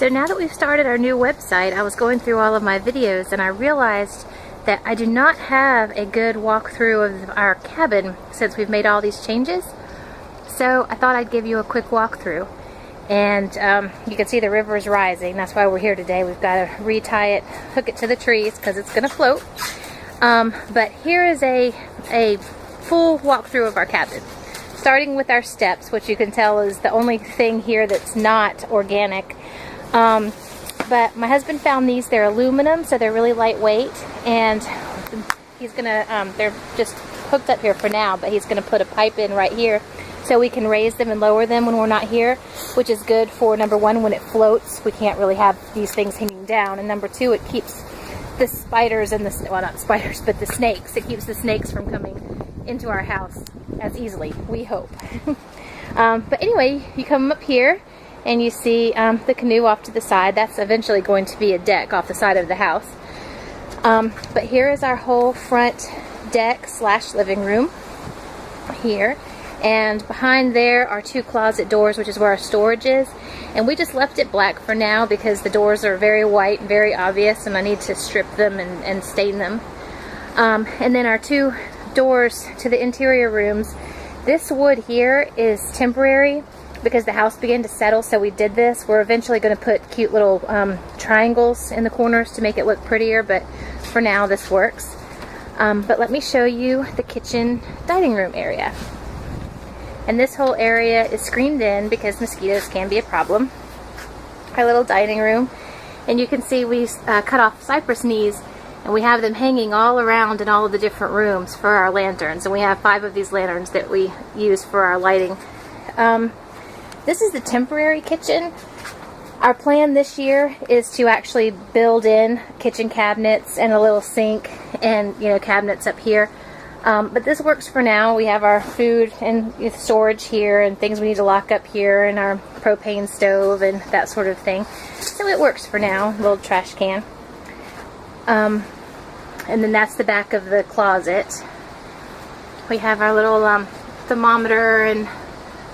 So now that we've started our new website, I was going through all of my videos and I realized that I do not have a good walkthrough of our cabin since we've made all these changes. So I thought I'd give you a quick walkthrough. And you can see the river is rising. That's why we're here today. We've got to retie it, hook it to the trees because it's going to float. But here is a full walkthrough of our cabin. Starting with our steps, which you can tell is the only thing here that's not organic. But my husband found these. They're aluminum, so they're really lightweight. And he's going to, they're just hooked up here for now, but he's going to put a pipe in right here so we can raise them and lower them when we're not here, which is good for, number one, when it floats. We can't really have these things hanging down. And number two, it keeps the spiders and the, well, not spiders, but the snakes. It keeps the snakes from coming into our house as easily, we hope. But anyway, you come up here and you see the canoe off to the side. That's eventually going to be a deck off the side of the house. But here is our whole front deck / living room here. And behind there are two closet doors, which is where our storage is. And we just left it black for now because the doors are very white and very obvious, and I need to strip them and stain them. And then our two doors to the interior rooms. This wood here is temporary because the house began to settle, so we did this. We're eventually going to put cute little triangles in the corners to make it look prettier, but for now this works. But let me show you the kitchen dining room area. And this whole area is screened in because mosquitoes can be a problem. Our little dining room. And you can see we cut off cypress knees and we have them hanging all around in all of the different rooms for our lanterns. And we have 5 of these lanterns that we use for our lighting. This is the temporary kitchen. Our plan this year is to actually build in kitchen cabinets and a little sink and, you know, cabinets up here. But this works for now. We have our food and storage here and things we need to lock up here and our propane stove and that sort of thing. So it works for now. A little trash can. And then that's the back of the closet. We have our little thermometer and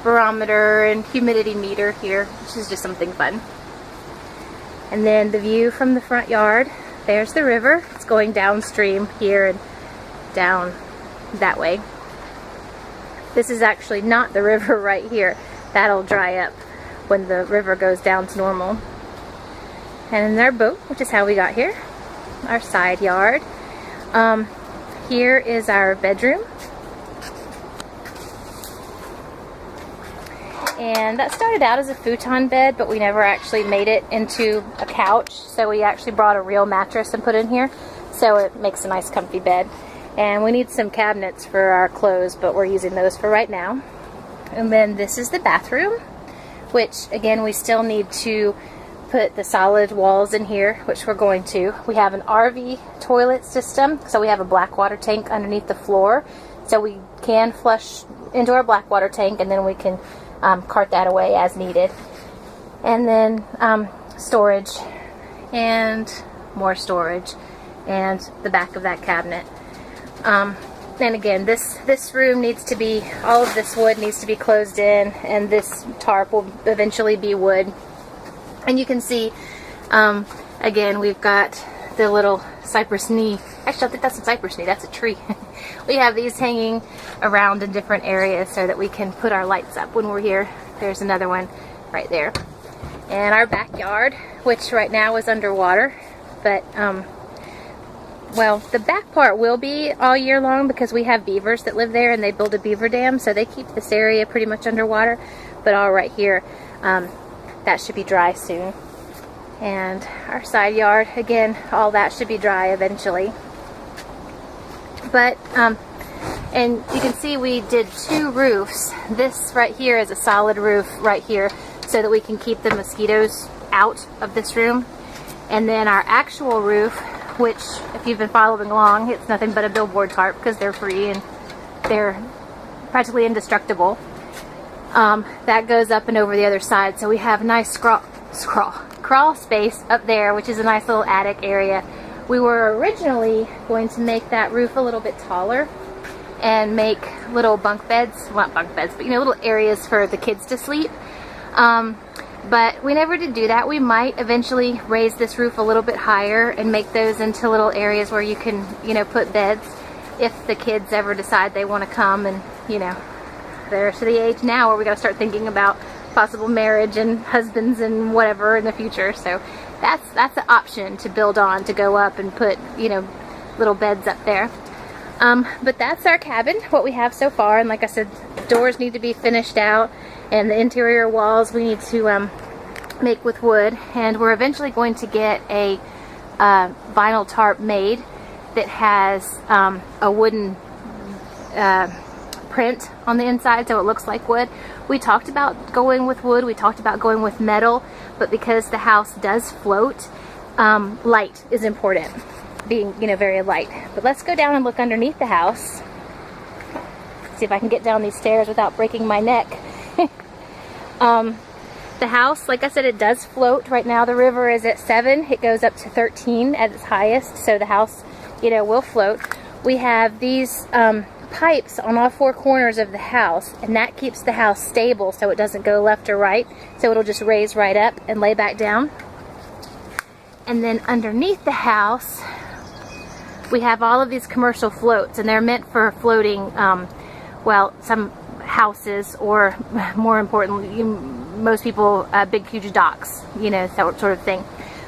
barometer and humidity meter here, which is just something fun. And then the view from the front yard. There's the river. It's going downstream here and down that way. This is actually not the river right here. That'll dry up when the river goes down to normal. And then our boat, which is how we got here. Our side yard. Here is our bedroom. And that started out as a futon bed, but we never actually made it into a couch. So we actually brought a real mattress and put in here. So it makes a nice comfy bed. And we need some cabinets for our clothes, but we're using those for right now. And then this is the bathroom, which again, we still need to put the solid walls in here, which we're going to. We have an RV toilet system, so we have a black water tank underneath the floor. So we can flush into our black water tank and then we can cart that away as needed. And then storage and more storage and the back of that cabinet. And again, this room needs to be, all of this wood needs to be closed in, and this tarp will eventually be wood. And you can see, again, we've got the little cypress knee. Actually, I don't think that's a cypress knee, that's a tree. We have these hanging around in different areas so that we can put our lights up when we're here. There's another one right there. And our backyard, which right now is underwater, but well, the back part will be all year long because we have beavers that live there and they build a beaver dam, so they keep this area pretty much underwater. But all right here, that should be dry soon. And our side yard, again, all that should be dry eventually. But, and you can see we did 2 roofs. This right here is a solid roof right here so that we can keep the mosquitoes out of this room. And then our actual roof, which, if you've been following along, it's nothing but a billboard tarp because they're free and they're practically indestructible. That goes up and over the other side, so we have nice crawl space up there, which is a nice little attic area. We were originally going to make that roof a little bit taller and make little bunk beds, well, not bunk beds, but you know, little areas for the kids to sleep. but we never did do that. We might eventually raise this roof a little bit higher and make those into little areas where you can, you know, put beds if the kids ever decide they want to come, and, you know, they're to the age now where we got to start thinking about possible marriage and husbands and whatever in the future. So that's an option to build on, to go up and put, you know, little beds up there. But that's our cabin, what we have so far. And like I said, doors need to be finished out, and the interior walls we need to make with wood. And we're eventually going to get a vinyl tarp made that has a wooden print on the inside, so it looks like wood. We talked about going with wood, we talked about going with metal, but because the house does float, light is important, being, you know, very light. But let's go down and look underneath the house, see if I can get down these stairs without breaking my neck. The house, like I said, it does float. Right now the river is at 7, it goes up to 13 at its highest, so the house, you know, will float. We have these pipes on all 4 corners of the house, and that keeps the house stable so it doesn't go left or right, so it'll just raise right up and lay back down. And then underneath the house we have all of these commercial floats, and they're meant for floating, well, some houses, or more importantly, most people, big huge docks, you know, that sort of thing.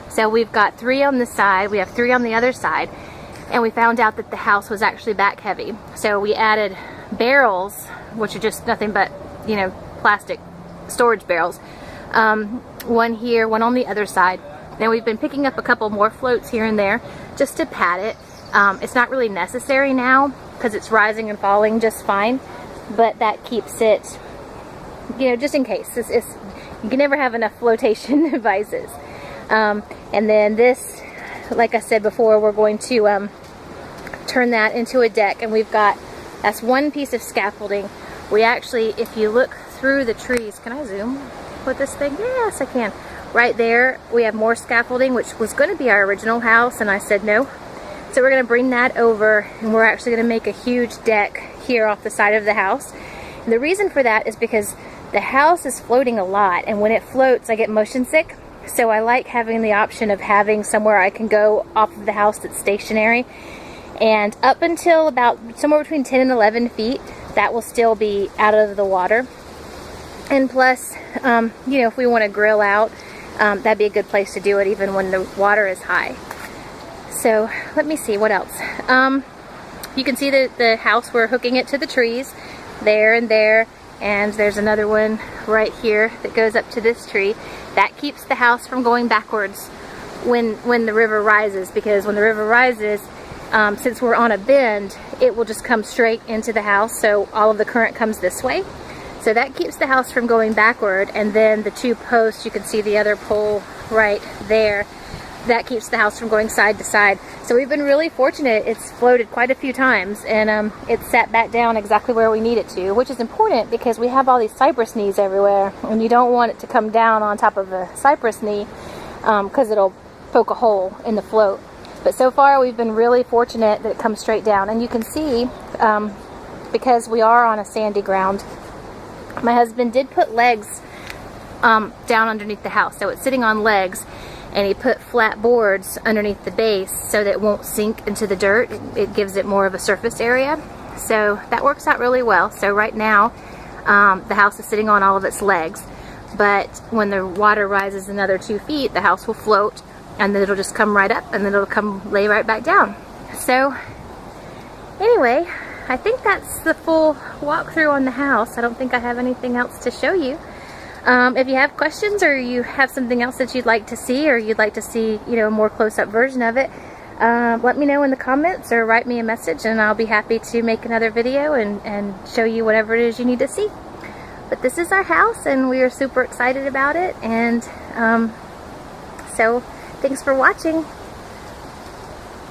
So we've got 3 on this side, we have 3 on the other side, and we found out that the house was actually back heavy. So we added barrels, which are just nothing but, you know, plastic storage barrels. One here, one on the other side. Now we've been picking up a couple more floats here and there just to pad it. It's not really necessary now because it's rising and falling just fine, but that keeps it, you know, just in case. You can never have enough flotation devices. And then this, like I said before, we're going to turn that into a deck, and we've got, that's one piece of scaffolding. We actually, if you look through the trees, can I zoom with this thing? Yes, I can. Right there, we have more scaffolding, which was going to be our original house, and I said no. So we're going to bring that over, and we're actually going to make a huge deck here off the side of the house. And the reason for that is because the house is floating a lot, and when it floats, I get motion sick. So I like having the option of having somewhere I can go off of the house that's stationary. And up until about somewhere between 10 and 11 feet, that will still be out of the water. And plus, you know, if we want to grill out, that'd be a good place to do it even when the water is high. So let me see, what else? You can see the house, we're hooking it to the trees there and there. And there's another one right here that goes up to this tree. That keeps the house from going backwards when the river rises, because when the river rises, since we're on a bend, it will just come straight into the house, so all of the current comes this way. So that keeps the house from going backward. And then the 2 posts, you can see the other pole right there, that keeps the house from going side to side. So we've been really fortunate. It's floated quite a few times, and it's sat back down exactly where we need it to, which is important because we have all these cypress knees everywhere, and you don't want it to come down on top of a cypress knee because it'll poke a hole in the float. But so far we've been really fortunate that it comes straight down. And you can see, because we are on a sandy ground, my husband did put legs down underneath the house, so it's sitting on legs. And he put flat boards underneath the base so that it won't sink into the dirt. It gives it more of a surface area. So that works out really well. So right now, the house is sitting on all of its legs. But when the water rises another 2 feet, the house will float, and then it'll just come right up, and then it'll come lay right back down. So anyway, I think that's the full walkthrough on the house. I don't think I have anything else to show you. If you have questions, or you have something else that you'd like to see, or you'd like to see, you know, a more close-up version of it, let me know in the comments or write me a message, and I'll be happy to make another video and show you whatever it is you need to see. But this is our house, and we are super excited about it, and so thanks for watching.